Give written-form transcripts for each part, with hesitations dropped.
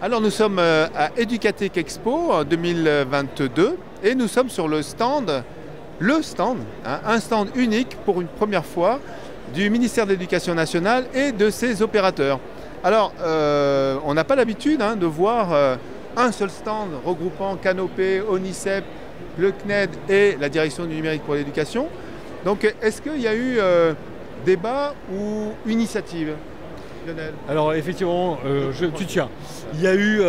Alors nous sommes à Educatec Expo en 2022 et nous sommes sur le stand, un stand unique pour une première fois du ministère de l'Éducation nationale et de ses opérateurs. Alors on n'a pas l'habitude de voir un seul stand regroupant Canopé, ONICEP, le CNED et la Direction du numérique pour l'éducation. Donc est-ce qu'il y a eu débat ou initiative, Lionel? Alors effectivement, tu tiens. Il y a eu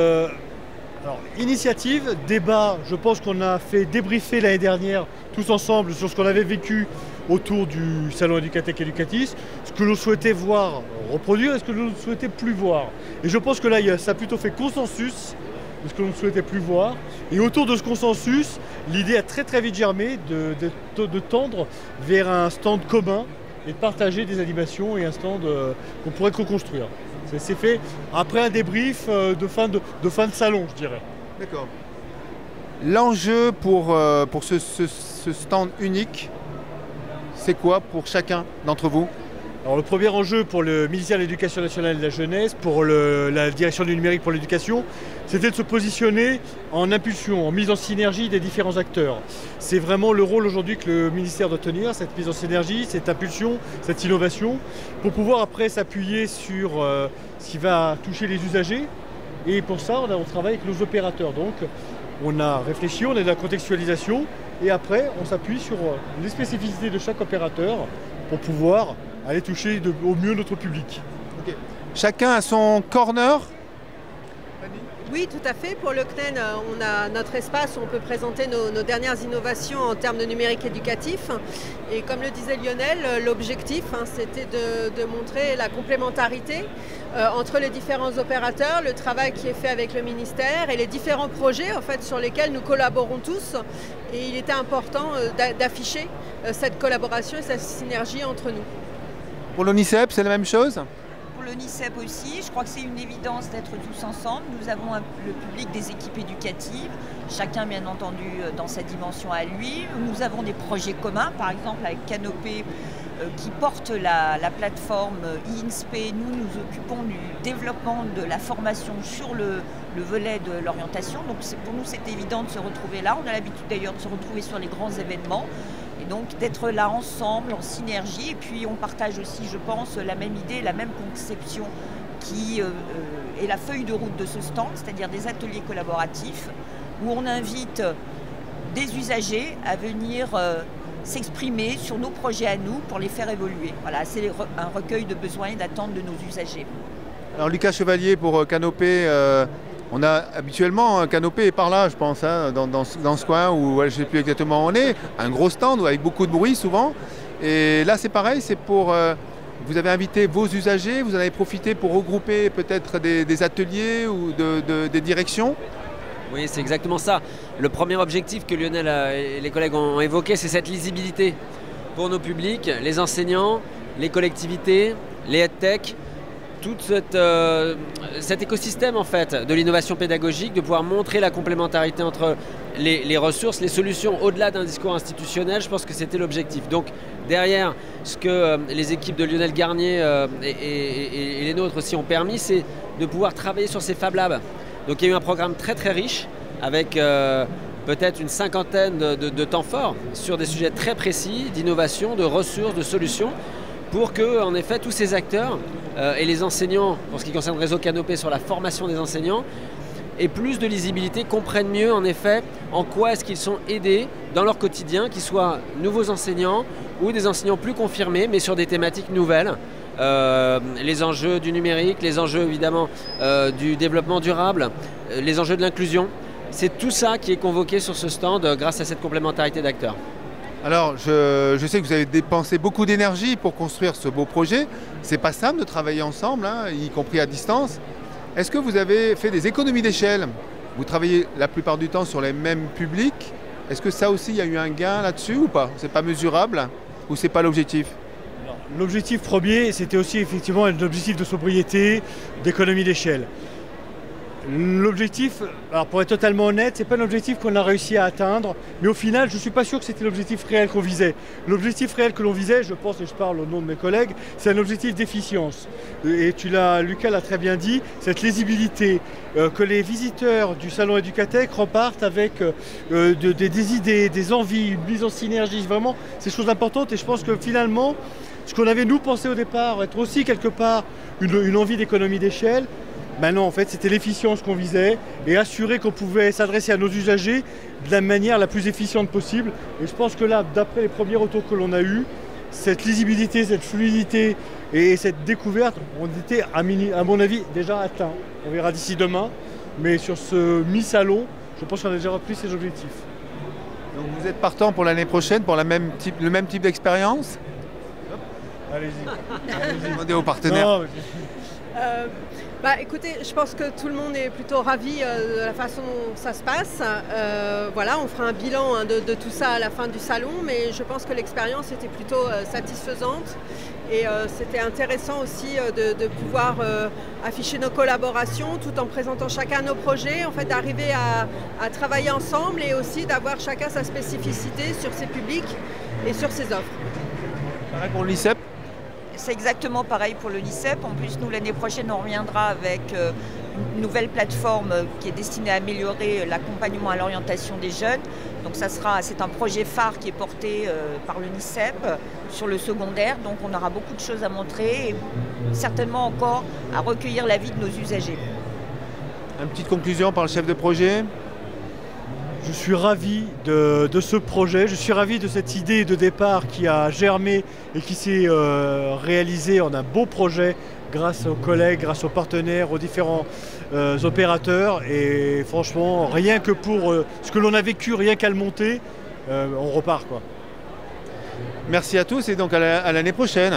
initiative, débat. Je pense qu'on a fait débriefer l'année dernière tous ensemble sur ce qu'on avait vécu autour du salon Educatec Educatis, ce que l'on souhaitait voir reproduire et ce que l'on ne souhaitait plus voir. Et je pense que là, ça a plutôt fait consensus de ce que l'on ne souhaitait plus voir. Et autour de ce consensus, l'idée a très vite germé de tendre vers un stand commun et de partager des animations et un stand qu'on pourrait co-construire. C'est fait après un débrief de fin de salon, je dirais. D'accord. L'enjeu pour ce stand unique, c'est quoi pour chacun d'entre vous? Alors le premier enjeu pour le ministère de l'Éducation nationale et de la jeunesse, pour la direction du numérique pour l'éducation, c'était de se positionner en impulsion, en mise en synergie des différents acteurs. C'est vraiment le rôle aujourd'hui que le ministère doit tenir, cette mise en synergie, cette impulsion, cette innovation, pour pouvoir après s'appuyer sur ce qui va toucher les usagers. Et pour ça, on travaille avec nos opérateurs. Donc on a réfléchi, on a de la contextualisation, et après on s'appuie sur les spécificités de chaque opérateur pour pouvoir aller toucher au mieux notre public. Okay. Chacun a son corner. Oui, tout à fait. Pour le CNED, on a notre espace où on peut présenter nos dernières innovations en termes de numérique éducatif. Et comme le disait Lionel, l'objectif, c'était de montrer la complémentarité entre les différents opérateurs, le travail qui est fait avec le ministère et les différents projets sur lesquels nous collaborons tous. Et il était important d'afficher cette collaboration et cette synergie entre nous. Pour l'ONICEP, c'est la même chose? Pour l'ONICEP aussi, je crois que c'est une évidence d'être tous ensemble. Nous avons le public des équipes éducatives, chacun bien entendu dans sa dimension à lui. Nous avons des projets communs, par exemple avec Canopé qui porte la plateforme e-INSPE. Nous occupons du développement de la formation sur le volet de l'orientation. Donc pour nous c'est évident de se retrouver là. On a l'habitude d'ailleurs de se retrouver sur les grands événements. Et donc d'être là ensemble, en synergie, et puis on partage aussi, je pense, la même idée, la même conception qui est la feuille de route de ce stand, c'est-à-dire des ateliers collaboratifs où on invite des usagers à venir s'exprimer sur nos projets à nous pour les faire évoluer. Voilà, c'est un recueil de besoins et d'attentes de nos usagers. Alors Lucas Chevalier pour Canopé, on a habituellement, Canopé est par là, je pense, dans ce coin où je ne sais plus exactement où on est, un gros stand avec beaucoup de bruit souvent. Et là c'est pareil, c'est pour... vous avez invité vos usagers, vous en avez profité pour regrouper peut-être des ateliers ou des directions? Oui, c'est exactement ça. Le premier objectif que Lionel et les collègues ont évoqué, c'est cette lisibilité pour nos publics, les enseignants, les collectivités, les EdTech, tout cet écosystème en fait de l'innovation pédagogique, de pouvoir montrer la complémentarité entre les ressources, les solutions au-delà d'un discours institutionnel. Je pense que c'était l'objectif. Donc derrière, ce que les équipes de Lionel Garnier et les nôtres aussi ont permis, c'est de pouvoir travailler sur ces Fab Labs. Donc il y a eu un programme très riche avec peut-être une cinquantaine de temps forts sur des sujets très précis d'innovation, de ressources, de solutions, pour que, en effet, tous ces acteurs et les enseignants, pour ce qui concerne le réseau Canopé sur la formation des enseignants, aient plus de lisibilité, comprennent mieux, en effet, en quoi est-ce qu'ils sont aidés dans leur quotidien, qu'ils soient nouveaux enseignants ou des enseignants plus confirmés, mais sur des thématiques nouvelles. Les enjeux du numérique, les enjeux évidemment du développement durable, les enjeux de l'inclusion. C'est tout ça qui est convoqué sur ce stand grâce à cette complémentarité d'acteurs. Alors, je sais que vous avez dépensé beaucoup d'énergie pour construire ce beau projet. C'est pas simple de travailler ensemble, y compris à distance. Est-ce que vous avez fait des économies d'échelle? Vous travaillez la plupart du temps sur les mêmes publics. Est-ce que ça aussi, il y a eu un gain là-dessus ou pas? C'est pas mesurable ou c'est pas l'objectif? L'objectif premier, c'était aussi effectivement un objectif de sobriété, d'économie d'échelle. L'objectif, alors pour être totalement honnête, c'est pas un objectif qu'on a réussi à atteindre, mais au final, je ne suis pas sûr que c'était l'objectif réel qu'on visait. L'objectif réel que l'on visait, je pense, et je parle au nom de mes collègues, c'est un objectif d'efficience. Et Lucas l'a très bien dit, cette lisibilité, que les visiteurs du salon Educatech repartent avec des idées, des envies, une mise en synergie, vraiment, c'est des choses importantes. Et je pense que finalement, ce qu'on avait nous pensé au départ, être aussi quelque part une envie d'économie d'échelle, maintenant, en fait, c'était l'efficience qu'on visait et assurer qu'on pouvait s'adresser à nos usagers de la manière la plus efficiente possible. Et je pense que là, d'après les premiers retours que l'on a eus, cette lisibilité, cette fluidité et cette découverte, on était, à mon avis, déjà atteints. On verra d'ici demain. Mais sur ce mi-salon, je pense qu'on a déjà rempli ces objectifs. Donc vous êtes partant pour l'année prochaine pour le même type d'expérience? Allez-y. Demandez aux partenaires. Écoutez, je pense que tout le monde est plutôt ravi de la façon dont ça se passe. Voilà, on fera un bilan de tout ça à la fin du salon, mais je pense que l'expérience était plutôt satisfaisante. Et c'était intéressant aussi de pouvoir afficher nos collaborations tout en présentant chacun nos projets, en fait d'arriver à travailler ensemble et aussi d'avoir chacun sa spécificité sur ses publics et sur ses offres. Pareil pour l'ICEP. C'est exactement pareil pour le LICEP. En plus, nous, l'année prochaine, on reviendra avec une nouvelle plateforme qui est destinée à améliorer l'accompagnement à l'orientation des jeunes. Donc c'est un projet phare qui est porté par le LICEP sur le secondaire. Donc on aura beaucoup de choses à montrer et certainement encore à recueillir l'avis de nos usagers. Une petite conclusion par le chef de projet. Je suis ravi de ce projet, je suis ravi de cette idée de départ qui a germé et qui s'est réalisée en un beau projet grâce aux collègues, grâce aux partenaires, aux différents opérateurs. Et franchement, rien que pour ce que l'on a vécu, rien qu'à le monter, on repart, quoi. Merci à tous et donc à l'année prochaine.